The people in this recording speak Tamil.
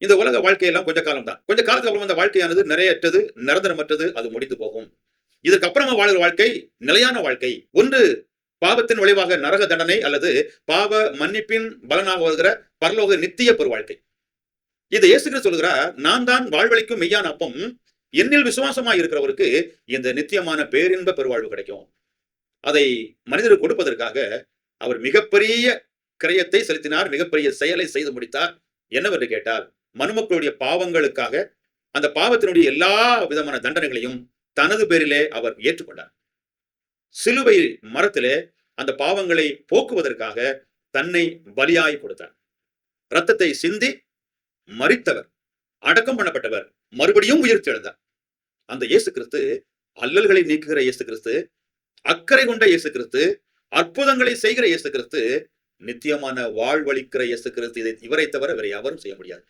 இந்த உலக வாழ்க்கையெல்லாம் கொஞ்ச காலம் தான். கொஞ்ச காலத்துக்கு அப்புறம் அந்த வாழ்க்கையானது நிறையற்றது, நிரந்தரமற்றது, அது முடிந்து போகும். இதற்கு அப்புறமா வாழுற வாழ்க்கை நிலையான வாழ்க்கை. ஒன்று பாவத்தின் விளைவாக நரக தண்டனை அல்லது பாவ மன்னிப்பின் பலனாக வருகிற பரலோக நித்திய பெரு வாழ்க்கை. இதை இயேசு கிறிஸ்து சொல்கிறார், நான் தான் வாழ்வளிக்கும் மெய்யான அப்பம். என்னில் விசுவாசமாய் இருக்கிறவருக்கு இந்த நித்தியமான பேரின்ப பெருவாழ்வு கிடைக்கும். அதை மனிதருக்கு கொடுப்பதற்காக அவர் மிகப்பெரிய கிரயத்தை செலுத்தினார், மிகப்பெரிய செயலை செய்து முடித்தார். என்னவென்று கேட்டால், மனுமக்களுடைய பாவங்களுக்காக அந்த பாவத்தினுடைய எல்லா விதமான தண்டனைகளையும் தனது பேரிலே அவர் ஏற்றுக்கொண்டார். சிலுவை மரத்திலே அந்த பாவங்களை போக்குவதற்காக தன்னை பலியாய் கொடுத்தார். ரத்தத்தை சிந்தி மரித்தவர், அடக்கம் பண்ணப்பட்டவர், மறுபடியும் உயிர் தெழுந்தார். அந்த இயேசு கிறிஸ்து, அல்லல்களை நீக்குகிற இயேசு கிறிஸ்து, அக்கறை கொண்ட இயேசு கிறிஸ்து, அற்புதங்களை செய்கிற இயேசு கிறிஸ்து, நித்தியமான வாழ்வளிக்கிற இயேசு கிறிஸ்து. இவரை தவிர வேற யாரும் செய்ய முடியாது.